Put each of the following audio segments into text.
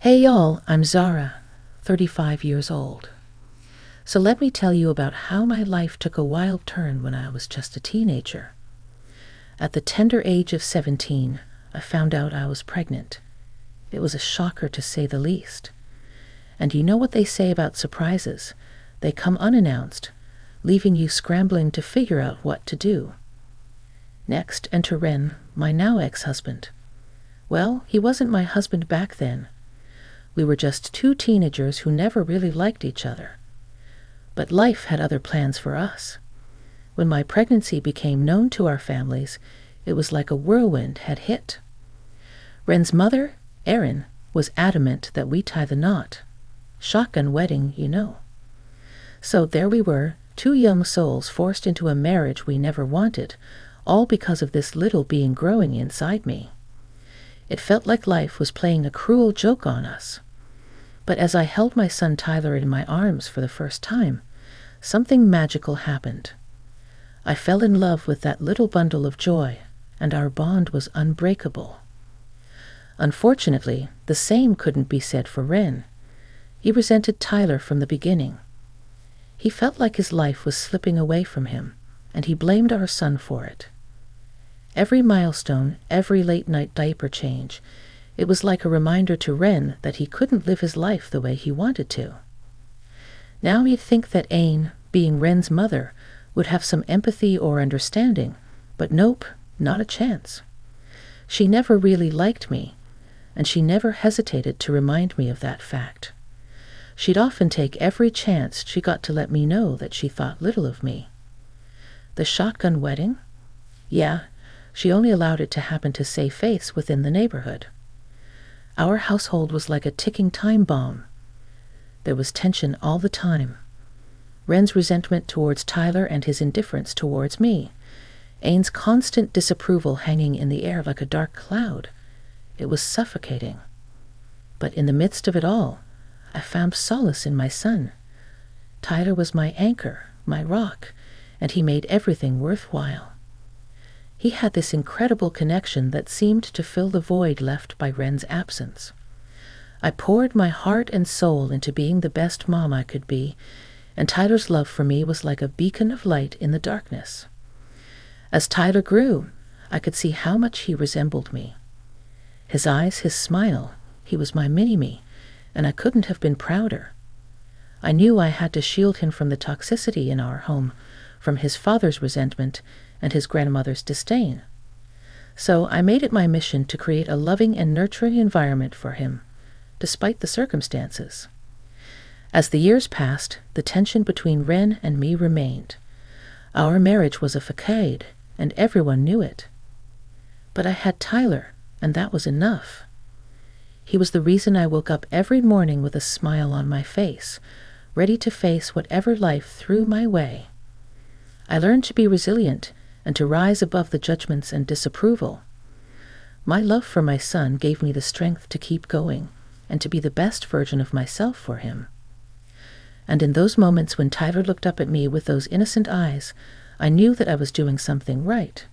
Hey y'all, I'm Zara, 35 years old. So let me tell you about how my life took a wild turn when I was just a teenager. At the tender age of 17, I found out I was pregnant. It was a shocker to say the least. And you know what they say about surprises? They come unannounced, leaving you scrambling to figure out what to do. Next, enter Ren, my now ex-husband. Well, he wasn't my husband back then. We were just two teenagers who never really liked each other. But life had other plans for us. When my pregnancy became known to our families, it was like a whirlwind had hit. Ren's mother, Erin, was adamant that we tie the knot. Shotgun wedding, you know. So there we were, two young souls forced into a marriage we never wanted, all because of this little being growing inside me. It felt like life was playing a cruel joke on us. But as I held my son Tyler in my arms for the first time, something magical happened. I fell in love with that little bundle of joy, and our bond was unbreakable. Unfortunately, the same couldn't be said for Ren. He resented Tyler from the beginning. He felt like his life was slipping away from him, and he blamed our son for it. Every milestone, every late-night diaper change, it was like a reminder to Ren that he couldn't live his life the way he wanted to. Now you'd think that Ain, being Ren's mother, would have some empathy or understanding, but nope, not a chance. She never really liked me, and she never hesitated to remind me of that fact. She'd often take every chance she got to let me know that she thought little of me. The shotgun wedding? Yeah, she only allowed it to happen to save face within the neighborhood. Our household was like a ticking time bomb. There was tension all the time. Ren's resentment towards Tyler and his indifference towards me. Ain's constant disapproval hanging in the air like a dark cloud. It was suffocating. But in the midst of it all, I found solace in my son. Tyler was my anchor, my rock, and he made everything worthwhile. He had this incredible connection that seemed to fill the void left by Ren's absence. I poured my heart and soul into being the best mom I could be, and Tyler's love for me was like a beacon of light in the darkness. As Tyler grew, I could see how much he resembled me. His eyes, his smile, he was my mini-me, and I couldn't have been prouder. I knew I had to shield him from the toxicity in our home, from his father's resentment and his grandmother's disdain. So I made it my mission to create a loving and nurturing environment for him, despite the circumstances. As the years passed, the tension between Ren and me remained. Our marriage was a facade, and everyone knew it. But I had Tyler, and that was enough. He was the reason I woke up every morning with a smile on my face, ready to face whatever life threw my way. I learned to be resilient and to rise above the judgments and disapproval. My love for my son gave me the strength to keep going and to be the best version of myself for him. And in those moments when Tyler looked up at me with those innocent eyes, I knew that I was doing something right.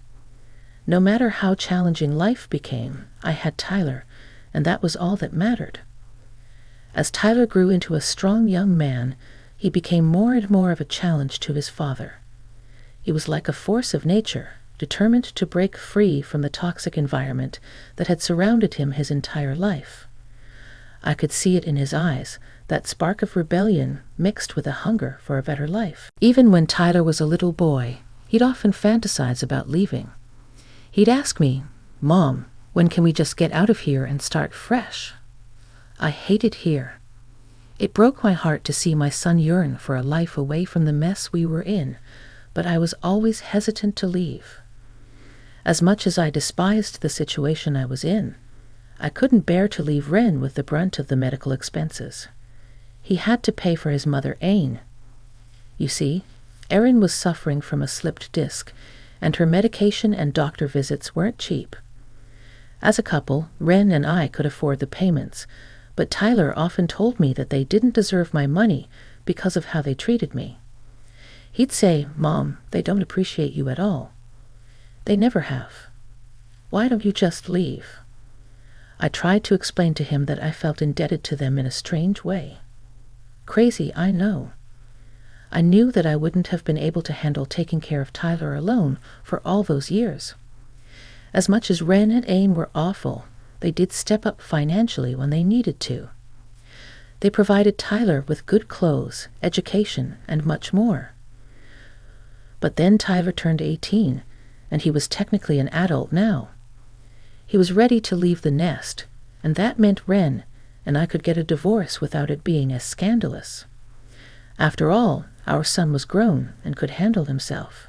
No matter how challenging life became, I had Tyler, and that was all that mattered. As Tyler grew into a strong young man, he became more and more of a challenge to his father. He was like a force of nature, determined to break free from the toxic environment that had surrounded him his entire life. I could see it in his eyes, that spark of rebellion mixed with a hunger for a better life. Even when Tyler was a little boy, he'd often fantasize about leaving. He'd ask me, "Mom, when can we just get out of here and start fresh?" I hated here. It broke my heart to see my son yearn for a life away from the mess we were in, but I was always hesitant to leave. As much as I despised the situation I was in, I couldn't bear to leave Ren with the brunt of the medical expenses. He had to pay for his mother, Ain. You see, Erin was suffering from a slipped disc, and her medication and doctor visits weren't cheap. As a couple, Ren and I could afford the payments, but Tyler often told me that they didn't deserve my money because of how they treated me. He'd say, "Mom, they don't appreciate you at all." They never have. Why don't you just leave? I tried to explain to him that I felt indebted to them in a strange way. Crazy, I know. I knew that I wouldn't have been able to handle taking care of Tyler alone for all those years. As much as Ren and Ain were awful, they did step up financially when they needed to. They provided Tyler with good clothes, education, and much more. But then Tyler turned 18, and he was technically an adult now. He was ready to leave the nest, and that meant Ren, and I could get a divorce without it being as scandalous. After all, our son was grown and could handle himself.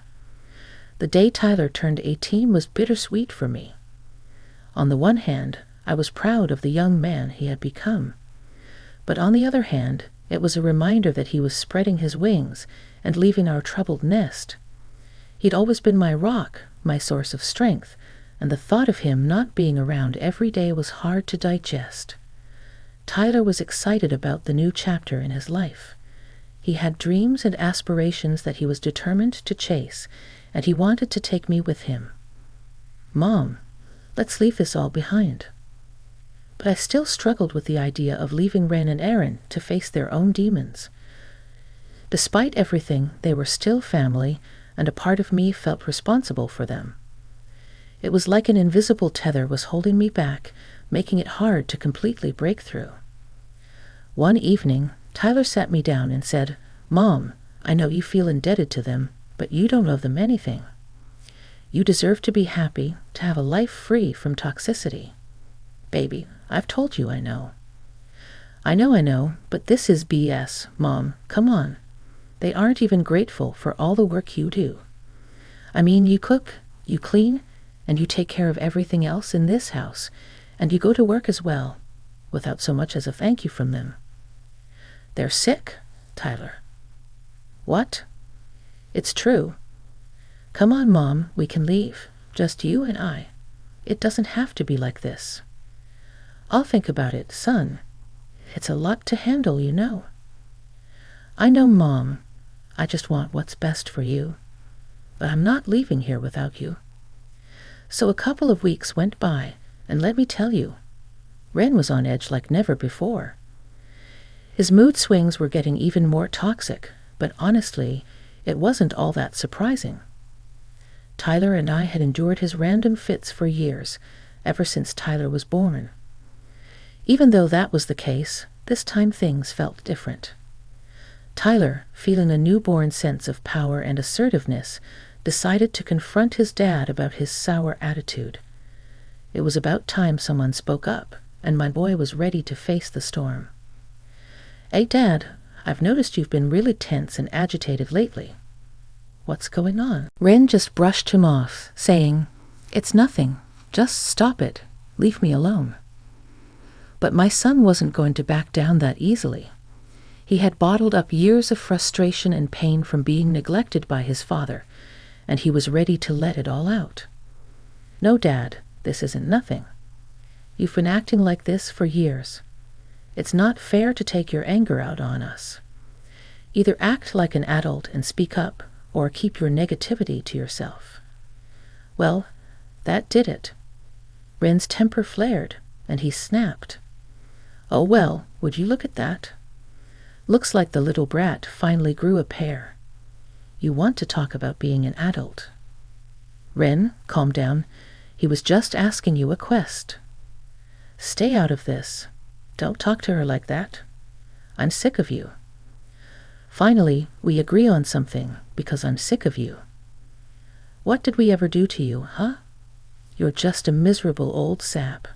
The day Tyler turned 18 was bittersweet for me. On the one hand, I was proud of the young man he had become. But on the other hand, it was a reminder that he was spreading his wings and leaving our troubled nest. He'd always been my rock, my source of strength, and the thought of him not being around every day was hard to digest. Tyler was excited about the new chapter in his life. He had dreams and aspirations that he was determined to chase, and he wanted to take me with him. Mom, let's leave this all behind. But I still struggled with the idea of leaving Ren and Aaron to face their own demons. Despite everything, they were still family, and a part of me felt responsible for them. It was like an invisible tether was holding me back, making it hard to completely break through. One evening, Tyler sat me down and said, "Mom, I know you feel indebted to them, but you don't owe them anything. You deserve to be happy, to have a life free from toxicity. Baby, I've told you I know." I know, but this is BS, Mom. Come on. They aren't even grateful for all the work you do. I mean, you cook, you clean, and you take care of everything else in this house, and you go to work as well, without so much as a thank you from them. They're sick, Tyler. What? It's true. Come on, Mom, we can leave. Just you and I. It doesn't have to be like this. I'll think about it, son. It's a lot to handle, you know. I know, Mom. I just want what's best for you. But I'm not leaving here without you. So a couple of weeks went by, and let me tell you, Ren was on edge like never before. His mood swings were getting even more toxic, but honestly, it wasn't all that surprising. Tyler and I had endured his random fits for years, ever since Tyler was born. Even though that was the case, this time things felt different. Tyler, feeling a newborn sense of power and assertiveness, decided to confront his dad about his sour attitude. It was about time someone spoke up, and my boy was ready to face the storm. "Hey, Dad, I've noticed you've been really tense and agitated lately. What's going on?" Ren just brushed him off, saying, "It's nothing. Just stop it. Leave me alone." But my son wasn't going to back down that easily. He had bottled up years of frustration and pain from being neglected by his father, and he was ready to let it all out. "No, Dad, this isn't nothing. You've been acting like this for years. It's not fair to take your anger out on us. Either act like an adult and speak up, or keep your negativity to yourself." Well, that did it. Ren's temper flared, and he snapped. Oh well, would you look at that? Looks like the little brat finally grew a pair. You want to talk about being an adult. Ren, calm down. He was just asking you a quest. Stay out of this. Don't talk to her like that. I'm sick of you. Finally, we agree on something, because I'm sick of you. What did we ever do to you, huh? You're just a miserable old sap.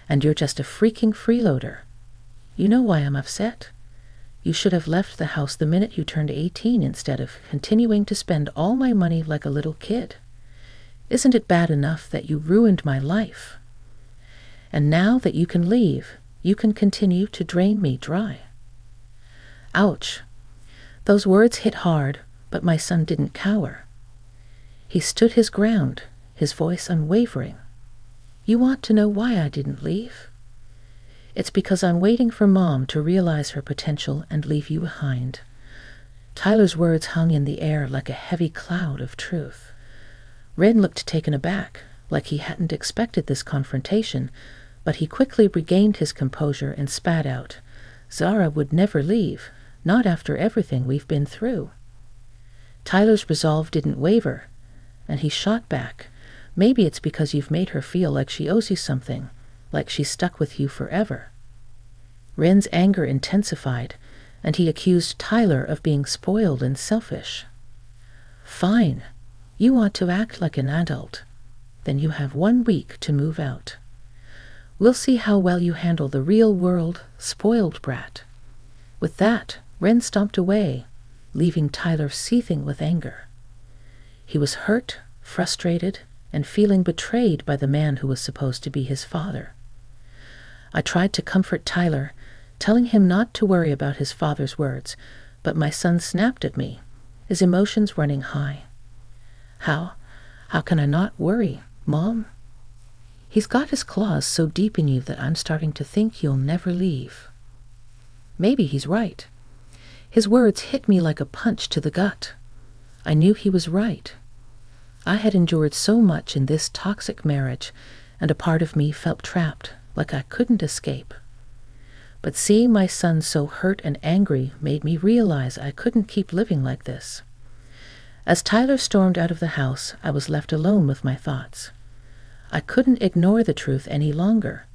And you're just a freaking freeloader. You know why I'm upset? You should have left the house the minute you turned 18 instead of continuing to spend all my money like a little kid. Isn't it bad enough that you ruined my life? And now that you can leave, you can continue to drain me dry. Ouch. Those words hit hard, but my son didn't cower. He stood his ground, his voice unwavering. You want to know why I didn't leave? It's because I'm waiting for Mom to realize her potential and leave you behind. Tyler's words hung in the air like a heavy cloud of truth. Ren looked taken aback, like he hadn't expected this confrontation, But he quickly regained his composure and spat out, "Zara would never leave, not after everything we've been through." Tyler's resolve didn't waver, and he shot back, "Maybe it's because you've made her feel like she owes you something, like she's stuck with you forever." Ren's anger intensified, and he accused Tyler of being spoiled and selfish. "Fine. You want to act like an adult. Then you have 1 week to move out. We'll see how well you handle the real world, spoiled brat." With that, Ren stomped away, leaving Tyler seething with anger. He was hurt, frustrated, and feeling betrayed by the man who was supposed to be his father. I tried to comfort Tyler, telling him not to worry about his father's words, but my son snapped at me, his emotions running high. How can I not worry, Mom? He's got his claws so deep in you that I'm starting to think you'll never leave." Maybe he's right. His words hit me like a punch to the gut. I knew he was right. I had endured so much in this toxic marriage, and a part of me felt trapped, like I couldn't escape. But seeing my son so hurt and angry made me realize I couldn't keep living like this. As Tyler stormed out of the house, I was left alone with my thoughts. I couldn't ignore the truth any longer.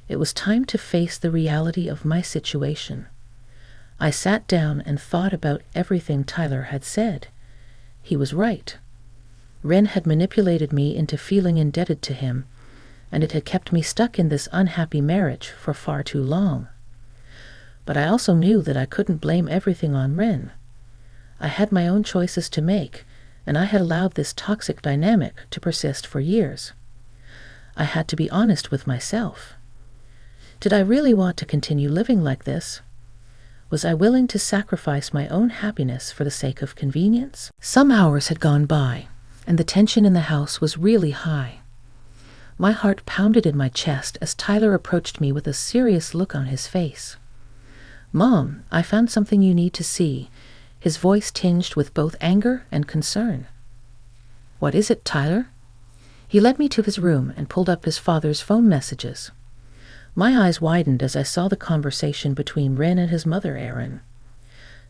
It was time to face the reality of my situation. I sat down and thought about everything Tyler had said. He was right. Ren had manipulated me into feeling indebted to him, and it had kept me stuck in this unhappy marriage for far too long. But I also knew that I couldn't blame everything on Ren. I had my own choices to make, and I had allowed this toxic dynamic to persist for years. I had to be honest with myself. Did I really want to continue living like this? Was I willing to sacrifice my own happiness for the sake of convenience? Some hours had gone by, and the tension in the house was really high. My heart pounded in my chest as Tyler approached me with a serious look on his face. "Mom, I found something you need to see," his voice tinged with both anger and concern. "What is it, Tyler?" He led me to his room and pulled up his father's phone messages. My eyes widened as I saw the conversation between Ren and his mother, Erin.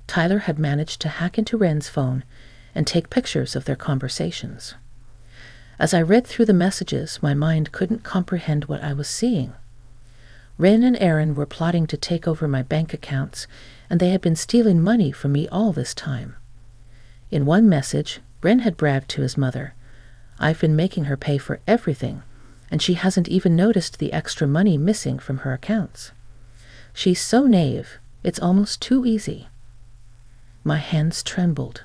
Tyler had managed to hack into Ren's phone and take pictures of their conversations. As I read through the messages, my mind couldn't comprehend what I was seeing. Ren and Erin were plotting to take over my bank accounts, and they had been stealing money from me all this time. In one message, Ren had bragged to his mother, "I've been making her pay for everything, and she hasn't even noticed the extra money missing from her accounts. She's so naive, it's almost too easy." My hands trembled.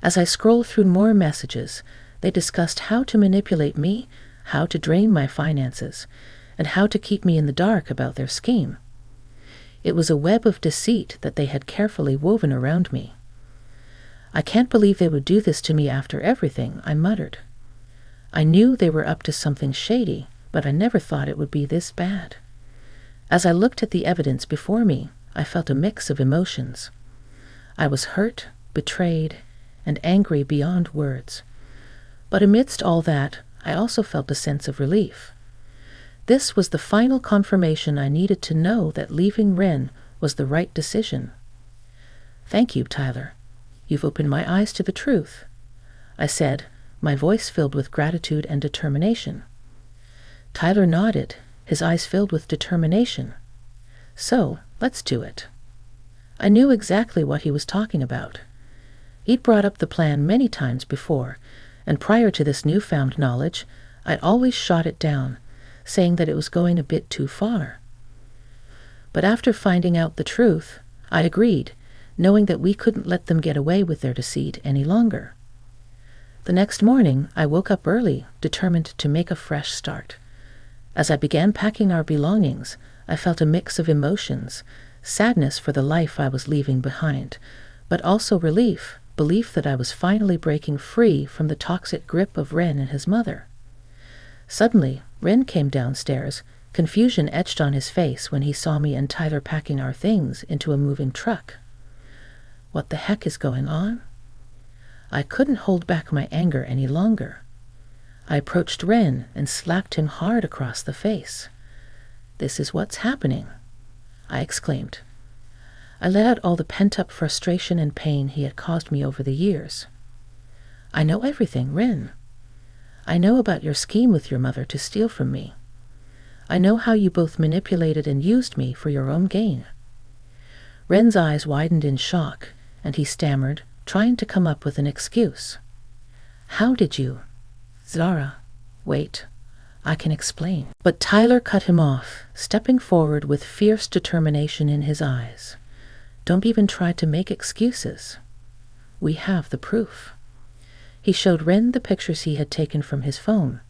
As I scrolled through more messages, they discussed how to manipulate me, how to drain my finances, and how to keep me in the dark about their scheme. It was a web of deceit that they had carefully woven around me. "I can't believe they would do this to me after everything," I muttered. I knew they were up to something shady, but I never thought it would be this bad. As I looked at the evidence before me, I felt a mix of emotions. I was hurt, betrayed, and angry beyond words. But amidst all that, I also felt a sense of relief. This was the final confirmation I needed to know that leaving Ren was the right decision. "Thank you, Tyler. You've opened my eyes to the truth," I said, my voice filled with gratitude and determination. Tyler nodded, his eyes filled with determination. "So, let's do it." I knew exactly what he was talking about. He'd brought up the plan many times before, and prior to this newfound knowledge, I'd always shot it down, saying that it was going a bit too far. But after finding out the truth, I agreed, knowing that we couldn't let them get away with their deceit any longer. The next morning, I woke up early, determined to make a fresh start. As I began packing our belongings, I felt a mix of emotions, sadness for the life I was leaving behind, but also belief that I was finally breaking free from the toxic grip of Ren and his mother. Suddenly, Ren came downstairs, confusion etched on his face when he saw me and Tyler packing our things into a moving truck. What the heck is going on? I couldn't hold back my anger any longer. I approached Ren and slapped him hard across the face. This is what's happening, I exclaimed. I let out all the pent-up frustration and pain he had caused me over the years. I know everything, Rin. I know about your scheme with your mother to steal from me. I know how you both manipulated and used me for your own gain. Ren's eyes widened in shock, and he stammered, trying to come up with an excuse. How did you? Zara, wait, I can explain. But Tyler cut him off, stepping forward with fierce determination in his eyes. Don't even try to make excuses. We have the proof. He showed Ren the pictures he had taken from his phone.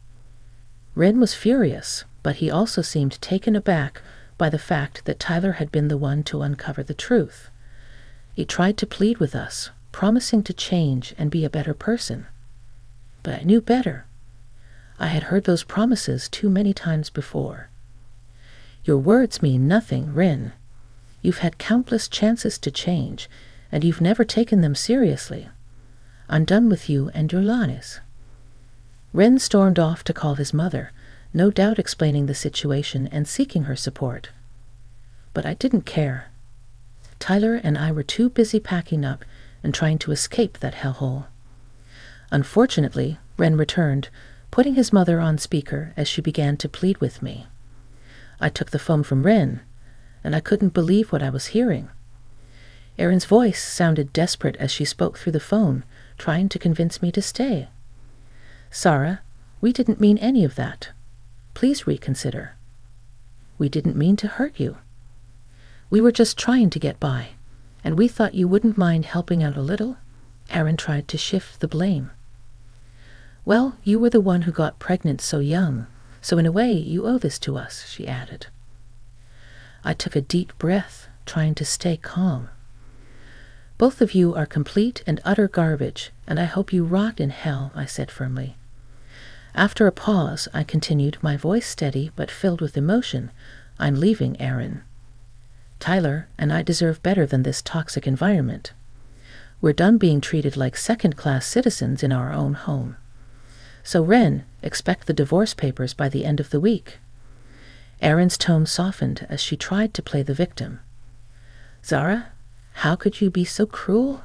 Ren was furious, but he also seemed taken aback by the fact that Tyler had been the one to uncover the truth. He tried to plead with us, promising to change and be a better person. But I knew better. I had heard those promises too many times before. Your words mean nothing, Rin. You've had countless chances to change, and you've never taken them seriously. I'm done with you and your lies. Rin stormed off to call his mother, no doubt explaining the situation and seeking her support. But I didn't care. Tyler and I were too busy packing up and trying to escape that hellhole. Unfortunately, Ren returned, putting his mother on speaker as she began to plead with me. I took the phone from Ren, and I couldn't believe what I was hearing. Erin's voice sounded desperate as she spoke through the phone, trying to convince me to stay. Sarah, we didn't mean any of that. Please reconsider. We didn't mean to hurt you. We were just trying to get by, and we thought you wouldn't mind helping out a little. Erin tried to shift the blame. Well, you were the one who got pregnant so young, so in a way you owe this to us, she added. I took a deep breath, trying to stay calm. Both of you are complete and utter garbage, and I hope you rot in hell, I said firmly. After a pause, I continued, my voice steady but filled with emotion. I'm leaving, Erin. Tyler and I deserve better than this toxic environment. We're done being treated like second-class citizens in our own home. So, Ren, expect the divorce papers by the end of the week. Erin's tone softened as she tried to play the victim. Zara, how could you be so cruel?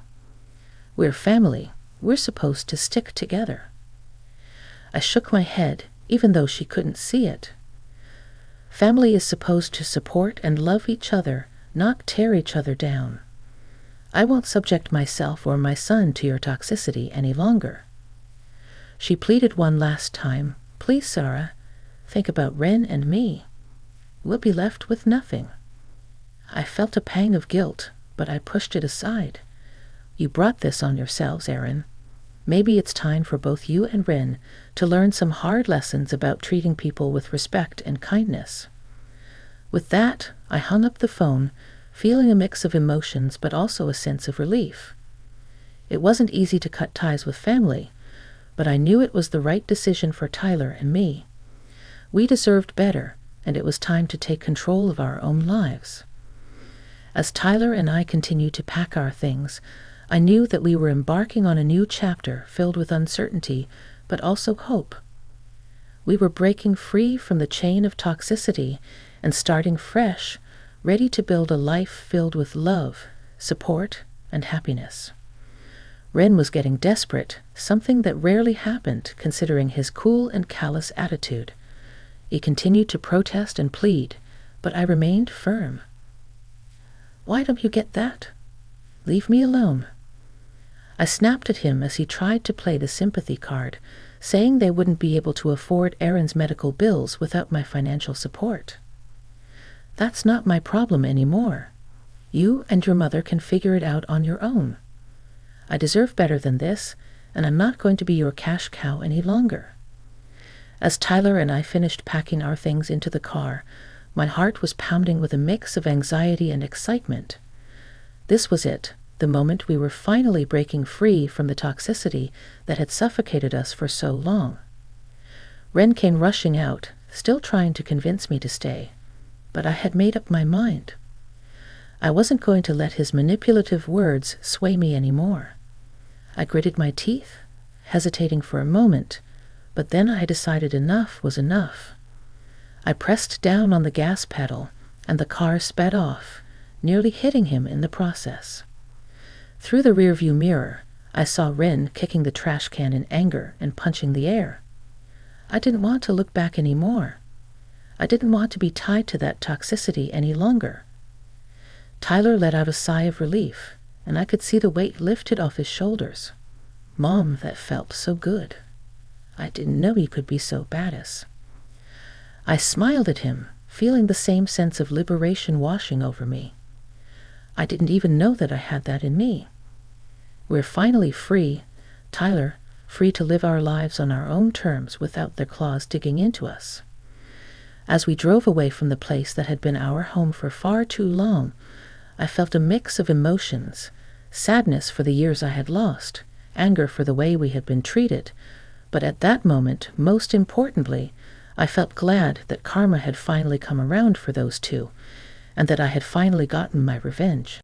We're family. We're supposed to stick together. I shook my head, even though she couldn't see it. Family is supposed to support and love each other, not tear each other down. I won't subject myself or my son to your toxicity any longer. She pleaded one last time. Please, Sarah, think about Ren and me. We'll be left with nothing. I felt a pang of guilt, but I pushed it aside. You brought this on yourselves, Erin. Maybe it's time for both you and Ren to learn some hard lessons about treating people with respect and kindness. With that, I hung up the phone, feeling a mix of emotions but also a sense of relief. It wasn't easy to cut ties with family, but I knew it was the right decision for Tyler and me. We deserved better, and it was time to take control of our own lives. As Tyler and I continued to pack our things, I knew that we were embarking on a new chapter filled with uncertainty, but also hope. We were breaking free from the chain of toxicity and starting fresh, ready to build a life filled with love, support, and happiness. Ren was getting desperate, something that rarely happened considering his cool and callous attitude. He continued to protest and plead, but I remained firm. Why don't you get that? Leave me alone. I snapped at him as he tried to play the sympathy card, saying they wouldn't be able to afford Erin's medical bills without my financial support. That's not my problem anymore. You and your mother can figure it out on your own. I deserve better than this, and I'm not going to be your cash cow any longer. As Tyler and I finished packing our things into the car, my heart was pounding with a mix of anxiety and excitement. This was it, the moment we were finally breaking free from the toxicity that had suffocated us for so long. Ren came rushing out, still trying to convince me to stay, but I had made up my mind. I wasn't going to let his manipulative words sway me anymore. I gritted my teeth, hesitating for a moment, but then I decided enough was enough. I pressed down on the gas pedal, and the car sped off, nearly hitting him in the process. Through the rearview mirror, I saw Ren kicking the trash can in anger and punching the air. I didn't want to look back anymore. I didn't want to be tied to that toxicity any longer. Tyler let out a sigh of relief, and I could see the weight lifted off his shoulders. Mom, that felt so good. I didn't know he could be so badass. I smiled at him, feeling the same sense of liberation washing over me. I didn't even know that I had that in me. We're finally free, Tyler, free to live our lives on our own terms without their claws digging into us. As we drove away from the place that had been our home for far too long, I felt a mix of emotions, sadness for the years I had lost, anger for the way we had been treated, but at that moment, most importantly, I felt glad that karma had finally come around for those two, and that I had finally gotten my revenge.